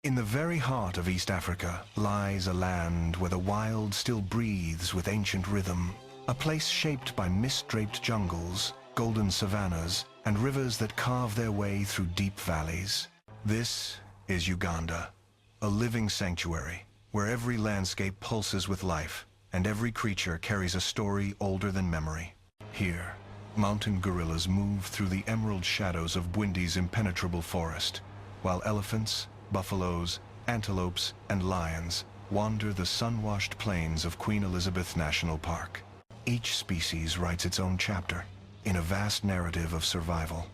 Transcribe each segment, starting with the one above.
In the very heart of East Africa lies a land where the wild still breathes with ancient rhythm, a place shaped by mist-draped jungles, golden savannas, and rivers that carve their way through deep valleys. This is Uganda, a living sanctuary where every landscape pulses with life and every creature carries a story older than memory. Here, mountain gorillas move through the emerald shadows of Bwindi's impenetrable forest, while elephants, buffaloes, antelopes, and lions wander the sun-washed plains of Queen Elizabeth National Park. Each species writes its own chapter in a vast narrative of survival,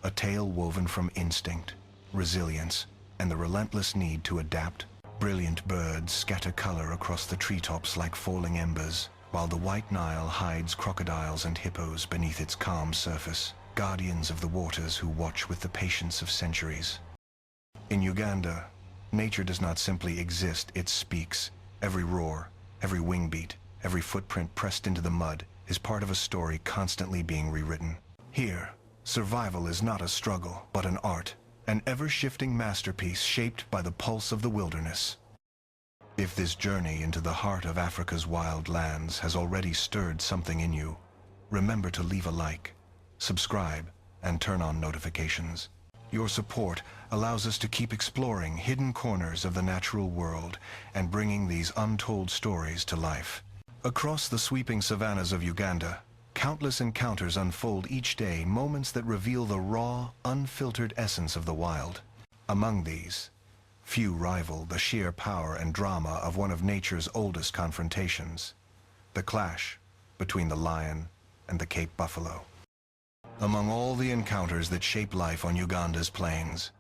a tale woven from instinct, resilience, and the relentless need to adapt. Brilliant birds scatter color across the treetops like falling embers, while the white Nile hides crocodiles and hippos beneath its calm surface, guardians of the waters who watch with the patience of centuries. In Uganda, nature does not simply exist, it speaks. Every roar, every wing beat, every footprint pressed into the mud is part of a story constantly being rewritten. Here, survival is not a struggle, but an art, an ever-shifting masterpiece shaped by the pulse of the wilderness. If this journey into the heart of Africa's wild lands has already stirred something in you, remember to leave a like, subscribe, and turn on notifications. Your support allows us to keep exploring hidden corners of the natural world and bringing these untold stories to life. Across the sweeping savannas of Uganda, countless encounters unfold each day, moments that reveal the raw, unfiltered essence of the wild. Among these, few rival the sheer power and drama of one of nature's oldest confrontations, the clash between the lion and the Cape buffalo. Among all the encounters that shape life on Uganda's plains,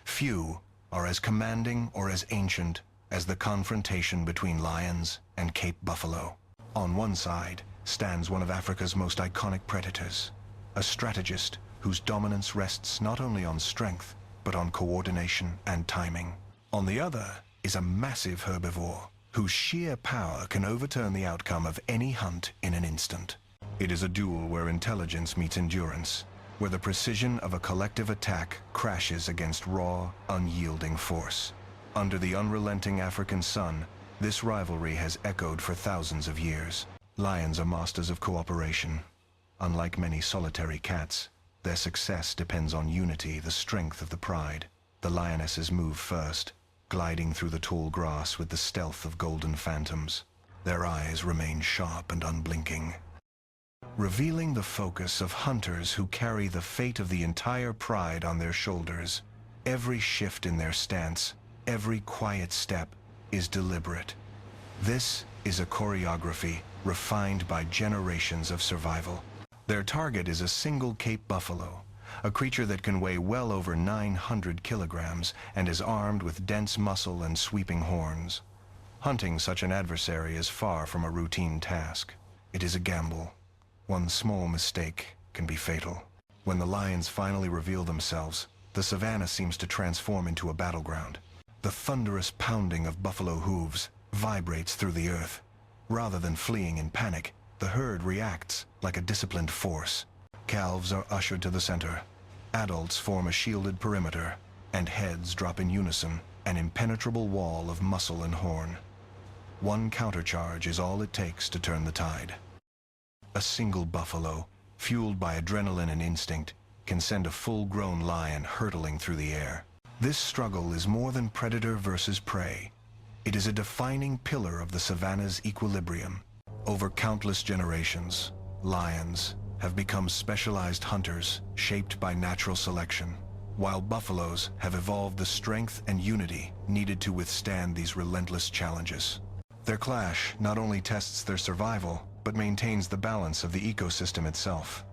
few are as commanding or as ancient as the confrontation between lions and Cape buffalo. On one side stands one of Africa's most iconic predators, a strategist whose dominance rests not only on strength, but on coordination and timing. On the other is a massive herbivore, whose sheer power can overturn the outcome of any hunt in an instant. It is a duel where intelligence meets endurance, where the precision of a collective attack crashes against raw, unyielding force. Under the unrelenting African sun, this rivalry has echoed for thousands of years. Lions are masters of cooperation. Unlike many solitary cats, their success depends on unity, the strength of the pride. The lionesses move first, gliding through the tall grass with the stealth of golden phantoms. Their eyes remain sharp and unblinking, revealing the focus of hunters who carry the fate of the entire pride on their shoulders. Every shift in their stance, every quiet step, is deliberate. This is a choreography refined by generations of survival. Their target is a single Cape buffalo, a creature that can weigh well over 900 kilograms and is armed with dense muscle and sweeping horns. Hunting such an adversary is far from a routine task. It is a gamble. One small mistake can be fatal. When the lions finally reveal themselves, the savanna seems to transform into a battleground. The thunderous pounding of buffalo hooves vibrates through the earth. Rather than fleeing in panic, the herd reacts like a disciplined force. Calves are ushered to the center. Adults form a shielded perimeter, and heads drop in unison, an impenetrable wall of muscle and horn. One countercharge is all it takes to turn the tide. A single buffalo, fueled by adrenaline and instinct, can send a full-grown lion hurtling through the air. This struggle is more than predator versus prey. It is a defining pillar of the savanna's equilibrium. Over countless generations, lions have become specialized hunters shaped by natural selection, while buffaloes have evolved the strength and unity needed to withstand these relentless challenges. Their clash not only tests their survival, but maintains the balance of the ecosystem itself.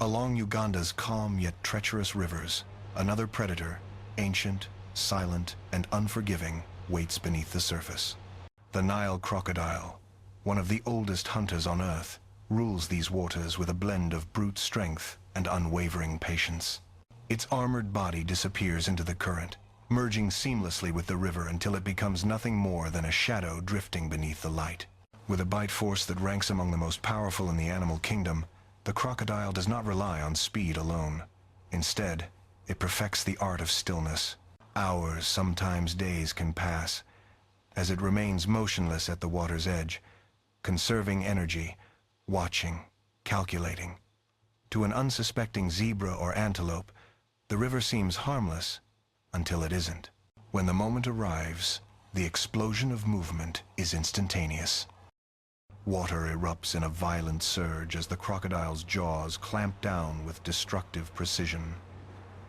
Along Uganda's calm yet treacherous rivers, another predator, ancient, silent, and unforgiving, waits beneath the surface. The Nile crocodile, one of the oldest hunters on Earth, rules these waters with a blend of brute strength and unwavering patience. Its armored body disappears into the current, merging seamlessly with the river until it becomes nothing more than a shadow drifting beneath the light. With a bite force that ranks among the most powerful in the animal kingdom, the crocodile does not rely on speed alone. Instead, it perfects the art of stillness. Hours, sometimes days, can pass as it remains motionless at the water's edge, conserving energy, watching, calculating. To an unsuspecting zebra or antelope, the river seems harmless until it isn't. When the moment arrives, the explosion of movement is instantaneous. Water erupts in a violent surge as the crocodile's jaws clamp down with destructive precision.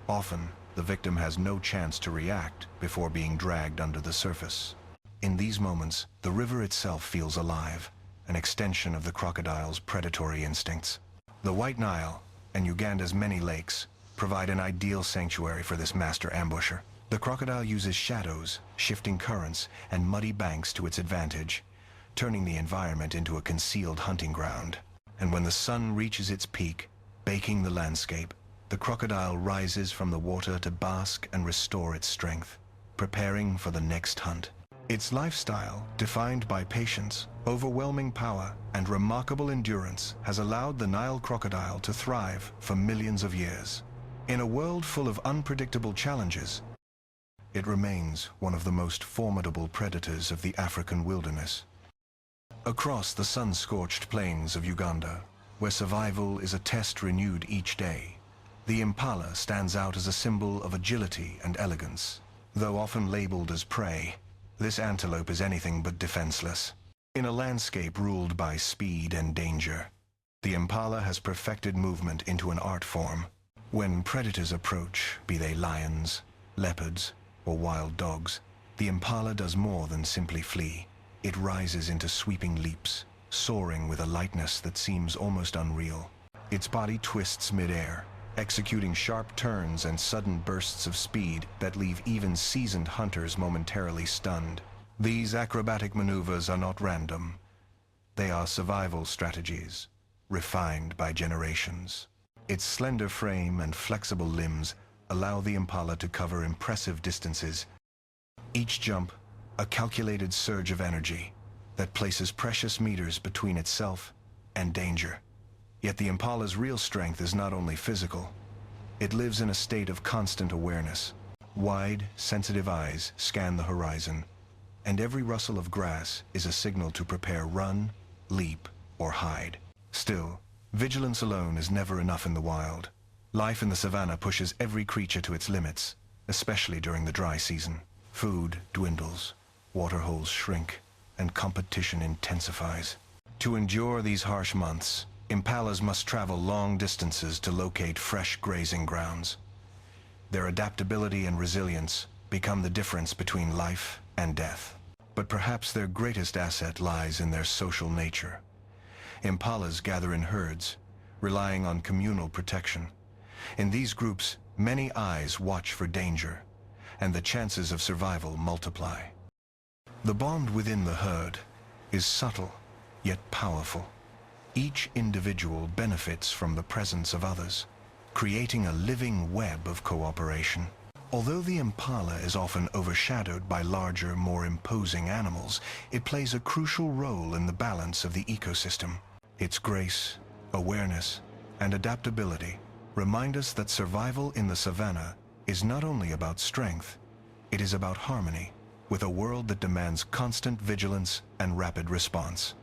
Often, the victim has no chance to react before being dragged under the surface. In these moments, the river itself feels alive, an extension of the crocodile's predatory instincts. The White Nile and Uganda's many lakes provide an ideal sanctuary for this master ambusher. The crocodile uses shadows, shifting currents, and muddy banks to its advantage, turning the environment into a concealed hunting ground. And when the sun reaches its peak, baking the landscape, the crocodile rises from the water to bask and restore its strength, preparing for the next hunt. Its lifestyle, defined by patience, overwhelming power, and remarkable endurance, has allowed the Nile crocodile to thrive for millions of years. In a world full of unpredictable challenges, it remains one of the most formidable predators of the African wilderness. Across the sun-scorched plains of Uganda, where survival is a test renewed each day, the impala stands out as a symbol of agility and elegance. Though often labeled as prey, this antelope is anything but defenseless. In a landscape ruled by speed and danger, the impala has perfected movement into an art form. When predators approach, be they lions, leopards, or wild dogs, the impala does more than simply flee. It rises into sweeping leaps, soaring with a lightness that seems almost unreal. Its body twists mid-air, executing sharp turns and sudden bursts of speed that leave even seasoned hunters momentarily stunned. These acrobatic maneuvers are not random. They are survival strategies, refined by generations. Its slender frame and flexible limbs allow the impala to cover impressive distances. Each jump, a calculated surge of energy that places precious meters between itself and danger. Yet the impala's real strength is not only physical. It lives in a state of constant awareness. Wide, sensitive eyes scan the horizon, and every rustle of grass is a signal to prepare run, leap, or hide. Still, vigilance alone is never enough in the wild. Life in the savannah pushes every creature to its limits, especially during the dry season. Food dwindles, water holes shrink, and competition intensifies. To endure these harsh months, impalas must travel long distances to locate fresh grazing grounds. Their adaptability and resilience become the difference between life and death. But perhaps their greatest asset lies in their social nature. Impalas gather in herds, relying on communal protection. In these groups, many eyes watch for danger, and the chances of survival multiply. The bond within the herd is subtle, yet powerful. Each individual benefits from the presence of others, creating a living web of cooperation. Although the impala is often overshadowed by larger, more imposing animals, it plays a crucial role in the balance of the ecosystem. Its grace, awareness, and adaptability remind us that survival in the savannah is not only about strength, it is about harmony with a world that demands constant vigilance and rapid response.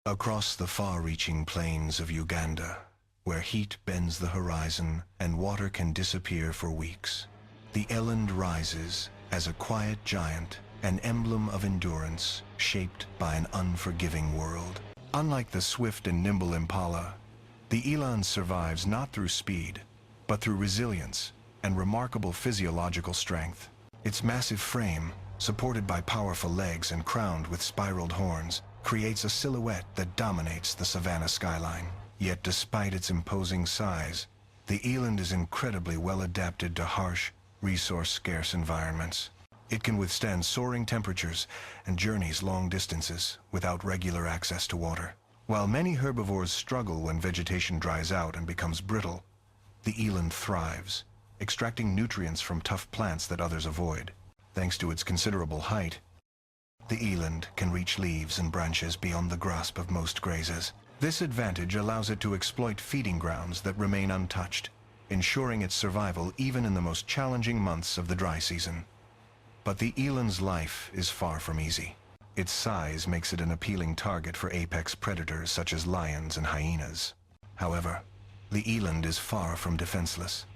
Across the far-reaching plains of Uganda, where heat bends the horizon and water can disappear for weeks, the eland rises as a quiet giant, an emblem of endurance shaped by an unforgiving world. Unlike the swift and nimble impala, the eland survives not through speed, but through resilience and remarkable physiological strength. Its massive frame, supported by powerful legs and crowned with spiraled horns, creates a silhouette that dominates the savanna skyline. Yet despite its imposing size, the eland is incredibly well adapted to harsh, resource-scarce environments. It can withstand soaring temperatures and journeys long distances without regular access to water. While many herbivores struggle when vegetation dries out and becomes brittle, the eland thrives, extracting nutrients from tough plants that others avoid. Thanks to its considerable height, the eland can reach leaves and branches beyond the grasp of most grazers. This advantage allows it to exploit feeding grounds that remain untouched, ensuring its survival even in the most challenging months of the dry season. But the eland's life is far from easy. Its size makes it an appealing target for apex predators such as lions and hyenas. However, the eland is far from defenseless.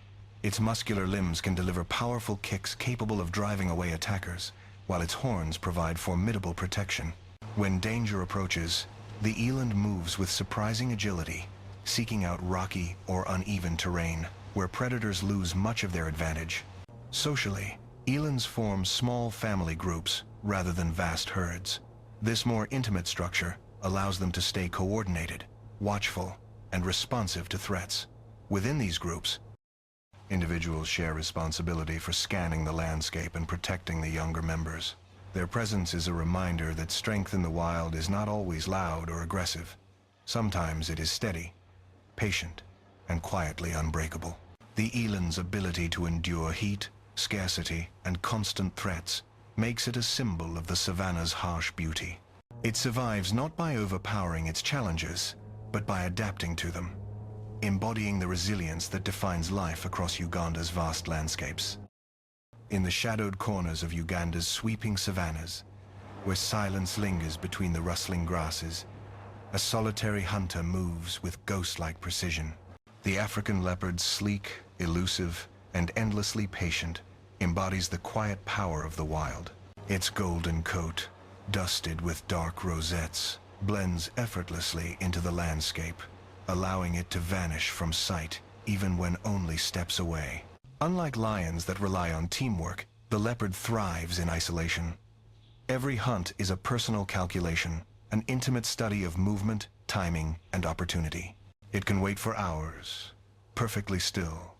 Its muscular limbs can deliver powerful kicks capable of driving away attackers, while its horns provide formidable protection. When danger approaches, the eland moves with surprising agility, seeking out rocky or uneven terrain, where predators lose much of their advantage. Socially, elands form small family groups rather than vast herds. This more intimate structure allows them to stay coordinated, watchful, and responsive to threats. Within these groups, individuals share responsibility for scanning the landscape and protecting the younger members. Their presence is a reminder that strength in the wild is not always loud or aggressive. Sometimes it is steady, patient, and quietly unbreakable. The eland's ability to endure heat, scarcity, and constant threats makes it a symbol of the savanna's harsh beauty. It survives not by overpowering its challenges, but by adapting to them, embodying the resilience that defines life across Uganda's vast landscapes. In the shadowed corners of Uganda's sweeping savannas, where silence lingers between the rustling grasses, a solitary hunter moves with ghost-like precision. The African leopard's sleek, elusive, and endlessly patient embodies the quiet power of the wild. Its golden coat, dusted with dark rosettes, blends effortlessly into the landscape, allowing it to vanish from sight even when only steps away. Unlike lions that rely on teamwork, the leopard thrives in isolation. Every hunt is a personal calculation, an intimate study of movement, timing, and opportunity. It can wait for hours, perfectly still,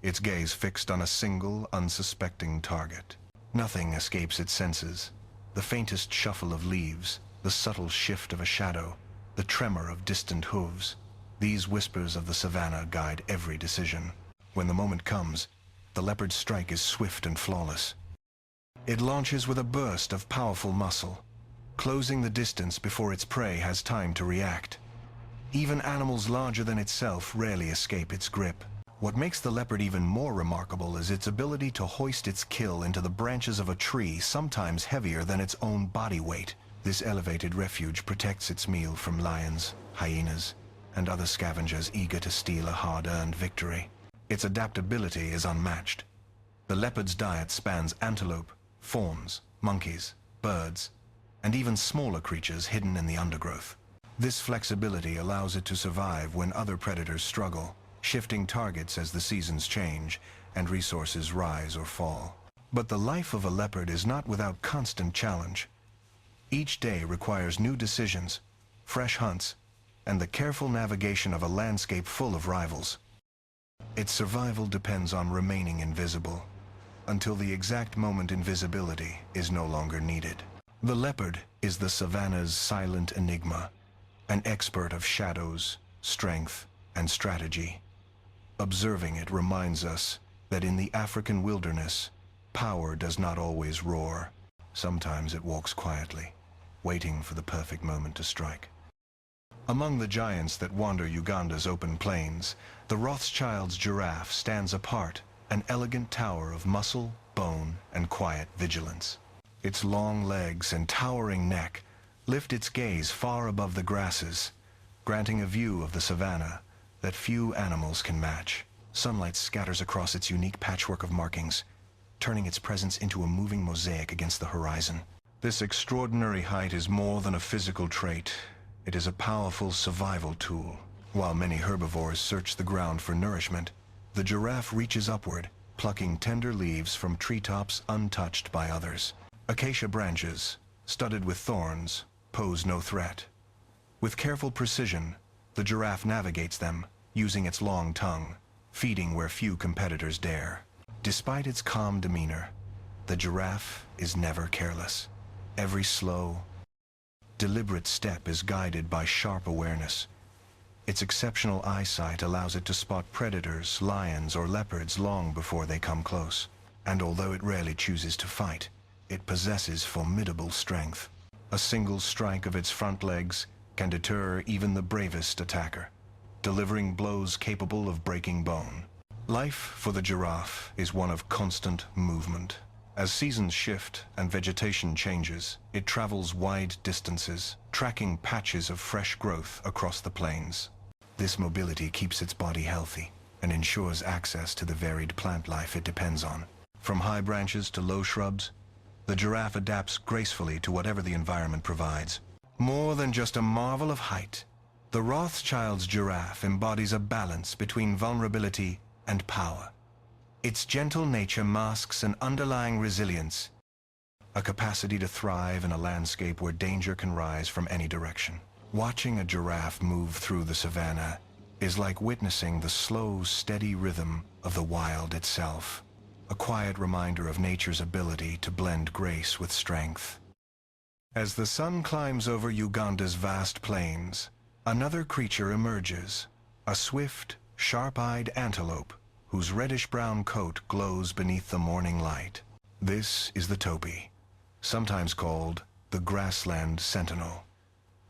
its gaze fixed on a single, unsuspecting target. Nothing escapes its senses. The faintest shuffle of leaves, the subtle shift of a shadow, the tremor of distant hooves. These whispers of the savanna guide every decision. When the moment comes, the leopard's strike is swift and flawless. It launches with a burst of powerful muscle, closing the distance before its prey has time to react. Even animals larger than itself rarely escape its grip. What makes the leopard even more remarkable is its ability to hoist its kill into the branches of a tree, sometimes heavier than its own body weight. This elevated refuge protects its meal from lions, hyenas, and other scavengers eager to steal a hard-earned victory. Its adaptability is unmatched. The leopard's diet spans antelope, fawns, monkeys, birds, and even smaller creatures hidden in the undergrowth. This flexibility allows it to survive when other predators struggle, shifting targets as the seasons change and resources rise or fall. But the life of a leopard is not without constant challenge. Each day requires new decisions, fresh hunts, and the careful navigation of a landscape full of rivals. Its survival depends on remaining invisible, until the exact moment invisibility is no longer needed. The leopard is the savanna's silent enigma, an expert of shadows, strength, and strategy. Observing it reminds us that in the African wilderness, power does not always roar. Sometimes it walks quietly, waiting for the perfect moment to strike. Among the giants that wander Uganda's open plains, the Rothschild's giraffe stands apart, an elegant tower of muscle, bone, and quiet vigilance. Its long legs and towering neck lift its gaze far above the grasses, granting a view of the savanna that few animals can match. Sunlight scatters across its unique patchwork of markings, turning its presence into a moving mosaic against the horizon. This extraordinary height is more than a physical trait. It is a powerful survival tool. While many herbivores search the ground for nourishment, the giraffe reaches upward, plucking tender leaves from treetops untouched by others. Acacia branches, studded with thorns, pose no threat. With careful precision, the giraffe navigates them, using its long tongue, feeding where few competitors dare. Despite its calm demeanor, the giraffe is never careless. Every slow, deliberate step is guided by sharp awareness. Its exceptional eyesight allows it to spot predators, lions, or leopards long before they come close. And although it rarely chooses to fight, it possesses formidable strength. A single strike of its front legs can deter even the bravest attacker, delivering blows capable of breaking bone. Life for the giraffe is one of constant movement. As seasons shift and vegetation changes, it travels wide distances, tracking patches of fresh growth across the plains. This mobility keeps its body healthy and ensures access to the varied plant life it depends on. From high branches to low shrubs, the giraffe adapts gracefully to whatever the environment provides. More than just a marvel of height, the Rothschild's giraffe embodies a balance between vulnerability and power. Its gentle nature masks an underlying resilience, a capacity to thrive in a landscape where danger can rise from any direction. Watching a giraffe move through the savannah is like witnessing the slow, steady rhythm of the wild itself, a quiet reminder of nature's ability to blend grace with strength. As the sun climbs over Uganda's vast plains, another creature emerges, a swift, sharp-eyed antelope whose reddish-brown coat glows beneath the morning light. This is the topi, sometimes called the grassland sentinel,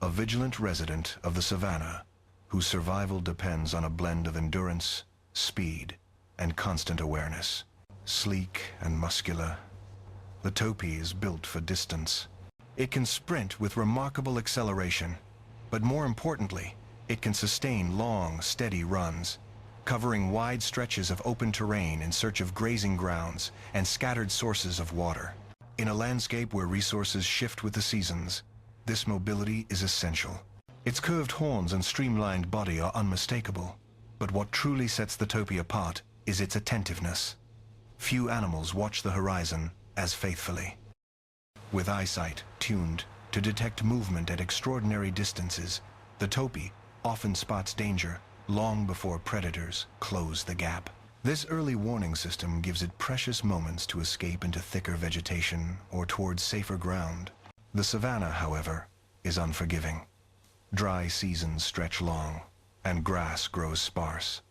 a vigilant resident of the savannah whose survival depends on a blend of endurance, speed, and constant awareness. Sleek and muscular, the topi is built for distance. It can sprint with remarkable acceleration, but more importantly, it can sustain long, steady runs, covering wide stretches of open terrain in search of grazing grounds and scattered sources of water. In a landscape where resources shift with the seasons, this mobility is essential. Its curved horns and streamlined body are unmistakable, but what truly sets the topi apart is its attentiveness. Few animals watch the horizon as faithfully. With eyesight tuned to detect movement at extraordinary distances, the topi often spots danger long before predators close the gap. This early warning system gives it precious moments to escape into thicker vegetation or towards safer ground. The savannah, however, is unforgiving. Dry seasons stretch long, and grass grows sparse.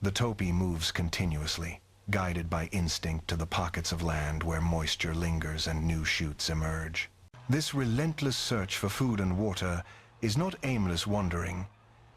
The topi moves continuously, guided by instinct to the pockets of land where moisture lingers and new shoots emerge. This relentless search for food and water is not aimless wandering.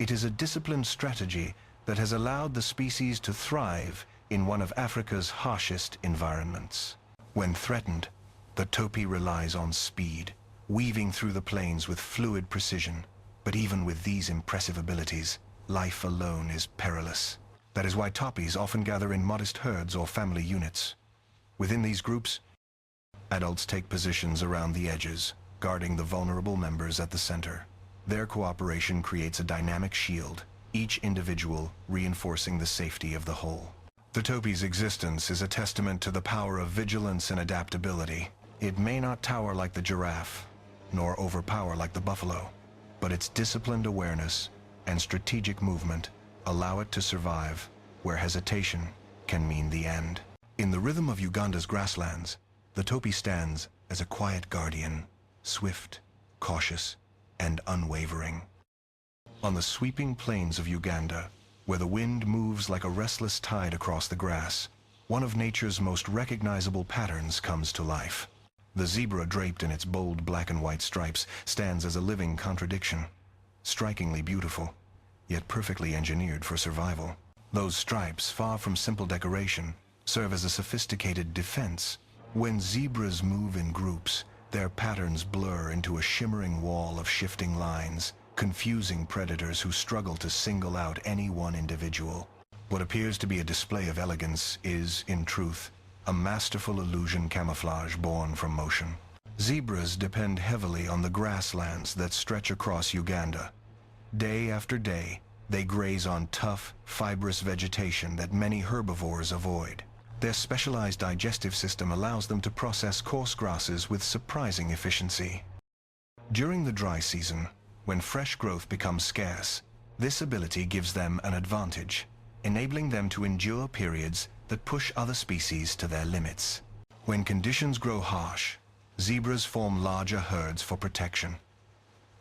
It is a disciplined strategy that has allowed the species to thrive in one of Africa's harshest environments. When threatened, the topi relies on speed, weaving through the plains with fluid precision. But even with these impressive abilities, life alone is perilous. That is why topis often gather in modest herds or family units. Within these groups, adults take positions around the edges, guarding the vulnerable members at the center. Their cooperation creates a dynamic shield, each individual reinforcing the safety of the whole. The topi's existence is a testament to the power of vigilance and adaptability. It may not tower like the giraffe, nor overpower like the buffalo, but its disciplined awareness and strategic movement allow it to survive where hesitation can mean the end. In the rhythm of Uganda's grasslands, the topi stands as a quiet guardian, swift, cautious, and unwavering. On the sweeping plains of Uganda, where the wind moves like a restless tide across the grass, one of nature's most recognizable patterns comes to life. The zebra, draped in its bold black and white stripes, stands as a living contradiction. Strikingly beautiful, yet perfectly engineered for survival. Those stripes, far from simple decoration, serve as a sophisticated defense. When zebras move in groups, their patterns blur into a shimmering wall of shifting lines, confusing predators who struggle to single out any one individual. What appears to be a display of elegance is, in truth, a masterful illusion camouflage born from motion. Zebras depend heavily on the grasslands that stretch across Uganda. Day after day, they graze on tough, fibrous vegetation that many herbivores avoid. Their specialized digestive system allows them to process coarse grasses with surprising efficiency. During the dry season, when fresh growth becomes scarce, this ability gives them an advantage, enabling them to endure periods that push other species to their limits. When conditions grow harsh, zebras form larger herds for protection.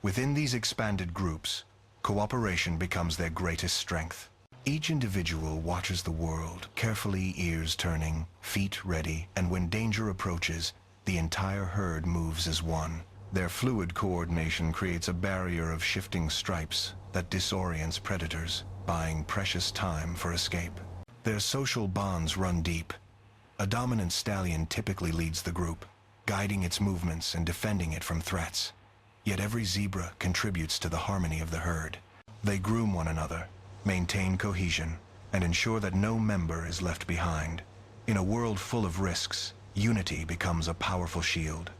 Within these expanded groups, cooperation becomes their greatest strength. Each individual watches the world, carefully, ears turning, feet ready, and when danger approaches, the entire herd moves as one. Their fluid coordination creates a barrier of shifting stripes that disorients predators, buying precious time for escape. Their social bonds run deep. A dominant stallion typically leads the group, guiding its movements and defending it from threats. Yet every zebra contributes to the harmony of the herd. They groom one another, maintain cohesion, and ensure that no member is left behind. In a world full of risks, unity becomes a powerful shield.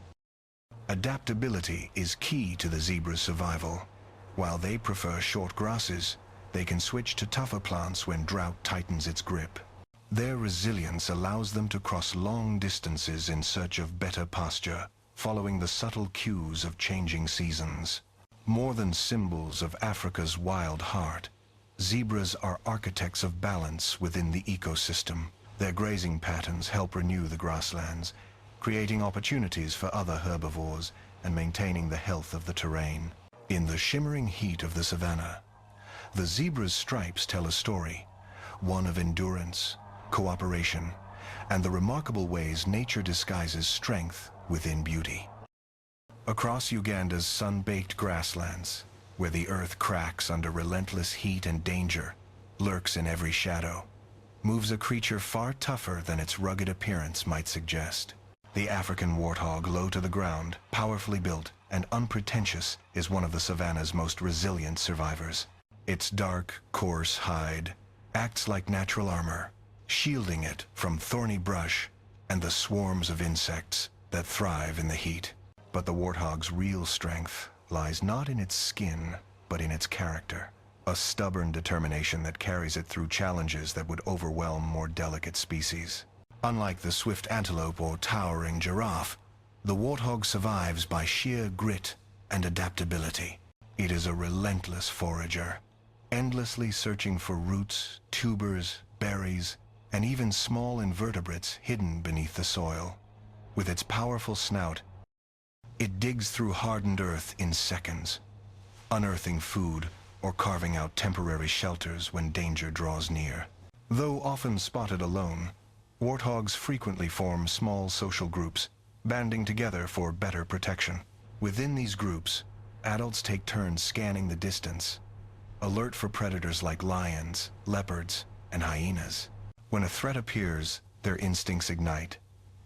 Adaptability is key to the zebra's survival. While they prefer short grasses, they can switch to tougher plants when drought tightens its grip. Their resilience allows them to cross long distances in search of better pasture, following the subtle cues of changing seasons. More than symbols of Africa's wild heart, zebras are architects of balance within the ecosystem. Their grazing patterns help renew the grasslands, creating opportunities for other herbivores and maintaining the health of the terrain. In the shimmering heat of the savanna, the zebra's stripes tell a story, one of endurance, cooperation, and the remarkable ways nature disguises strength within beauty. Across Uganda's sun-baked grasslands, where the earth cracks under relentless heat and danger, lurks in every shadow, moves a creature far tougher than its rugged appearance might suggest. The African warthog, low to the ground, powerfully built, and unpretentious, is one of the savanna's most resilient survivors. Its dark, coarse hide acts like natural armor, shielding it from thorny brush and the swarms of insects that thrive in the heat. But the warthog's real strength lies not in its skin, but in its character, a stubborn determination that carries it through challenges that would overwhelm more delicate species. Unlike the swift antelope or towering giraffe, the warthog survives by sheer grit and adaptability. It is a relentless forager, endlessly searching for roots, tubers, berries, and even small invertebrates hidden beneath the soil. With its powerful snout, it digs through hardened earth in seconds, unearthing food or carving out temporary shelters when danger draws near. Though often spotted alone, warthogs frequently form small social groups, banding together for better protection. Within these groups, adults take turns scanning the distance, alert for predators like lions, leopards, and hyenas. When a threat appears, their instincts ignite.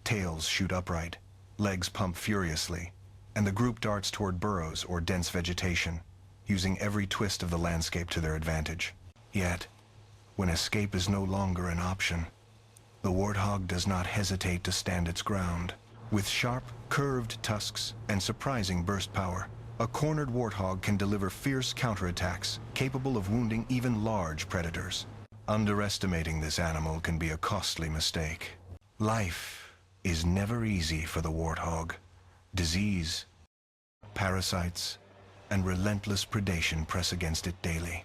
Tails shoot upright, legs pump furiously, and the group darts toward burrows or dense vegetation, using every twist of the landscape to their advantage. Yet, when escape is no longer an option, the warthog does not hesitate to stand its ground. With sharp, curved tusks and surprising burst power, a cornered warthog can deliver fierce counterattacks capable of wounding even large predators. Underestimating this animal can be a costly mistake. Life is never easy for the warthog. Disease, parasites, and relentless predation press against it daily.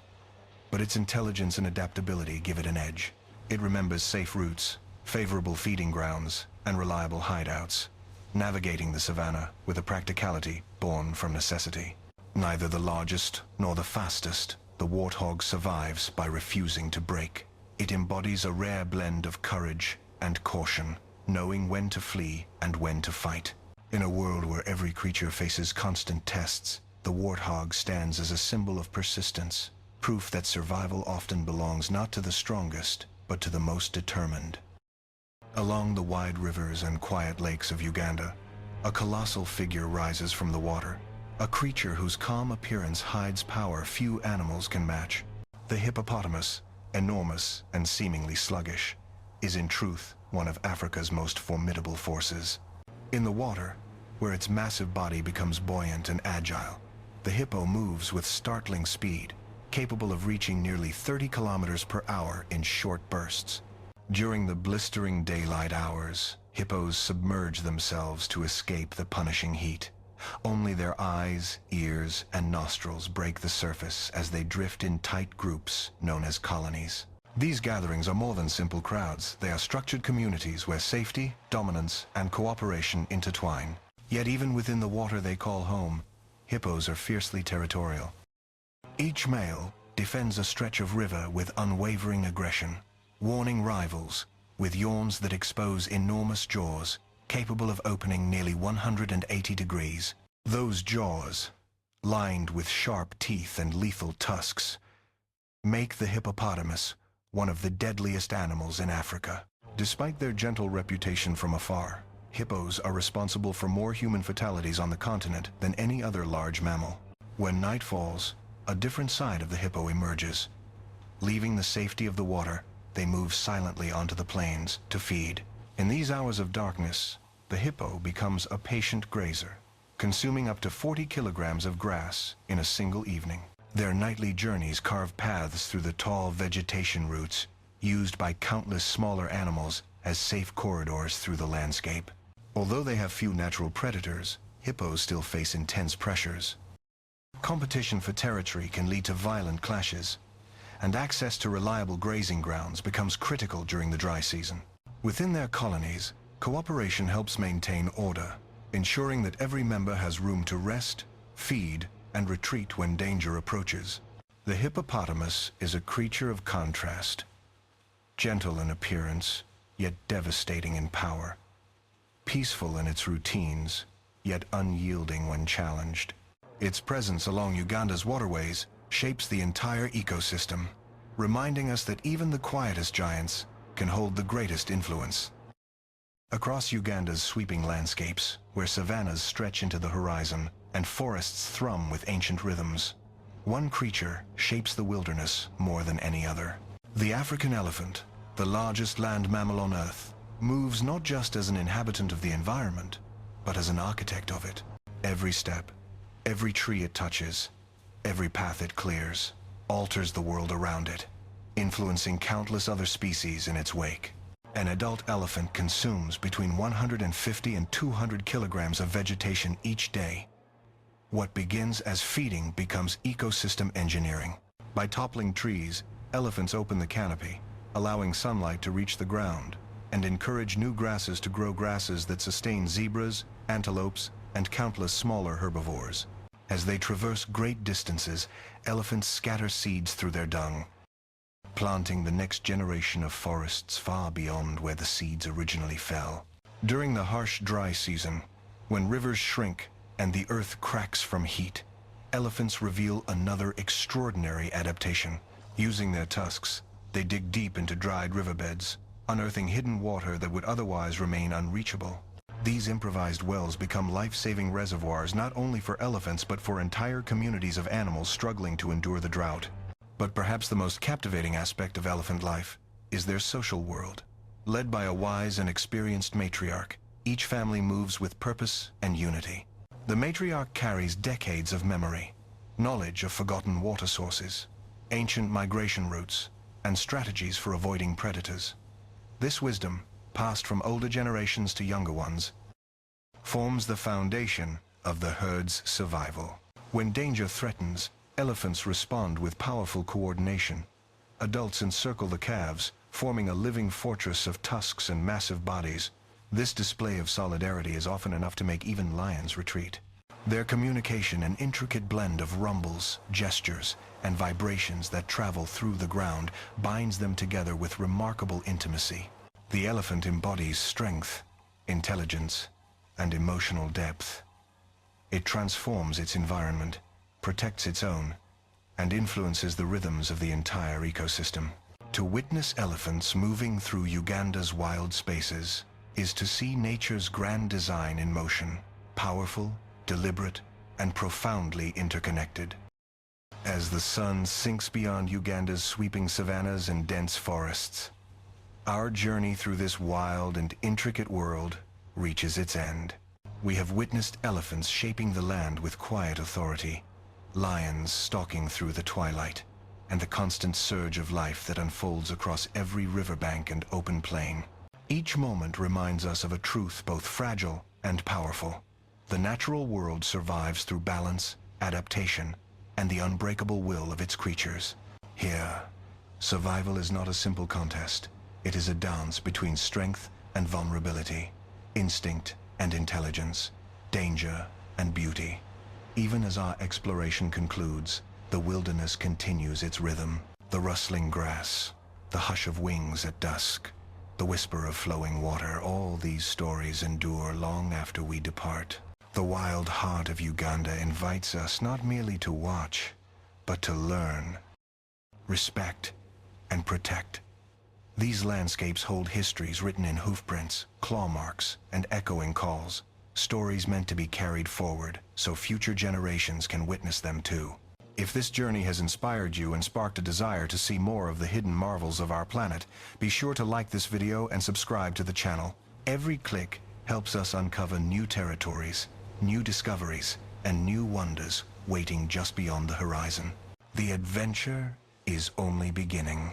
But its intelligence and adaptability give it an edge. It remembers safe routes, favorable feeding grounds, and reliable hideouts, navigating the savanna with a practicality born from necessity. Neither the largest nor the fastest, the warthog survives by refusing to break. It embodies a rare blend of courage and caution, knowing when to flee and when to fight. In a world where every creature faces constant tests, the warthog stands as a symbol of persistence, proof that survival often belongs not to the strongest, but to the most determined. Along the wide rivers and quiet lakes of Uganda, a colossal figure rises from the water, a creature whose calm appearance hides power few animals can match. The hippopotamus, enormous and seemingly sluggish, is in truth one of Africa's most formidable forces. In the water, where its massive body becomes buoyant and agile, the hippo moves with startling speed, capable of reaching nearly 30 kilometers per hour in short bursts. During the blistering daylight hours, hippos submerge themselves to escape the punishing heat. Only their eyes, ears, and nostrils break the surface as they drift in tight groups known as colonies. These gatherings are more than simple crowds. They are structured communities where safety, dominance, and cooperation intertwine. Yet even within the water they call home, hippos are fiercely territorial. Each male defends a stretch of river with unwavering aggression, warning rivals with yawns that expose enormous jaws capable of opening nearly 180 degrees. Those jaws, lined with sharp teeth and lethal tusks, make the hippopotamus one of the deadliest animals in Africa. Despite their gentle reputation from afar, hippos are responsible for more human fatalities on the continent than any other large mammal. When night falls, a different side of the hippo emerges. Leaving the safety of the water, they move silently onto the plains to feed. In these hours of darkness, the hippo becomes a patient grazer, consuming up to 40 kilograms of grass in a single evening. Their nightly journeys carve paths through the tall vegetation roots, used by countless smaller animals as safe corridors through the landscape. Although they have few natural predators, hippos still face intense pressures. Competition for territory can lead to violent clashes, and access to reliable grazing grounds becomes critical during the dry season. Within their colonies, cooperation helps maintain order, ensuring that every member has room to rest, feed, and retreat when danger approaches. The hippopotamus is a creature of contrast, gentle in appearance, yet devastating in power, peaceful in its routines, yet unyielding when challenged. Its presence along Uganda's waterways shapes the entire ecosystem, reminding us that even the quietest giants can hold the greatest influence. Across Uganda's sweeping landscapes, where savannas stretch into the horizon and forests thrum with ancient rhythms, one creature shapes the wilderness more than any other. The African elephant, the largest land mammal on Earth, moves not just as an inhabitant of the environment, but as an architect of it. Every step, every tree it touches, every path it clears, alters the world around it, influencing countless other species in its wake. An adult elephant consumes between 150 and 200 kilograms of vegetation each day. What begins as feeding becomes ecosystem engineering. By toppling trees, elephants open the canopy, allowing sunlight to reach the ground, and encourage new grasses to grow grasses that sustain zebras, antelopes, and countless smaller herbivores. As they traverse great distances, elephants scatter seeds through their dung, planting the next generation of forests far beyond where the seeds originally fell. During the harsh dry season, when rivers shrink and the earth cracks from heat, elephants reveal another extraordinary adaptation. Using their tusks, they dig deep into dried riverbeds, unearthing hidden water that would otherwise remain unreachable. These improvised wells become life-saving reservoirs not only for elephants but for entire communities of animals struggling to endure the drought. But perhaps the most captivating aspect of elephant life is their social world. Led by a wise and experienced matriarch, each family moves with purpose and unity. The matriarch carries decades of memory, knowledge of forgotten water sources, ancient migration routes, and strategies for avoiding predators. This wisdom, passed from older generations to younger ones, forms the foundation of the herd's survival. When danger threatens, elephants respond with powerful coordination. Adults encircle the calves, forming a living fortress of tusks and massive bodies. This display of solidarity is often enough to make even lions retreat. Their communication, an intricate blend of rumbles, gestures, and vibrations that travel through the ground, binds them together with remarkable intimacy. The elephant embodies strength, intelligence, and emotional depth. It transforms its environment, protects its own, and influences the rhythms of the entire ecosystem. To witness elephants moving through Uganda's wild spaces is to see nature's grand design in motion, powerful, deliberate, and profoundly interconnected. As the sun sinks beyond Uganda's sweeping savannas and dense forests, our journey through this wild and intricate world reaches its end. We have witnessed elephants shaping the land with quiet authority, lions stalking through the twilight, and the constant surge of life that unfolds across every riverbank and open plain. Each moment reminds us of a truth both fragile and powerful. The natural world survives through balance, adaptation, and the unbreakable will of its creatures. Here, survival is not a simple contest. It is a dance between strength and vulnerability, instinct and intelligence, danger and beauty. Even as our exploration concludes, the wilderness continues its rhythm. The rustling grass, the hush of wings at dusk, the whisper of flowing water, all these stories endure long after we depart. The wild heart of Uganda invites us not merely to watch, but to learn, respect, and protect These landscapes hold histories written in hoofprints, claw marks, and echoing calls. Stories meant to be carried forward, so future generations can witness them too. If this journey has inspired you and sparked a desire to see more of the hidden marvels of our planet, be sure to like this video and subscribe to the channel. Every click helps us uncover new territories, new discoveries, and new wonders waiting just beyond the horizon. The adventure is only beginning.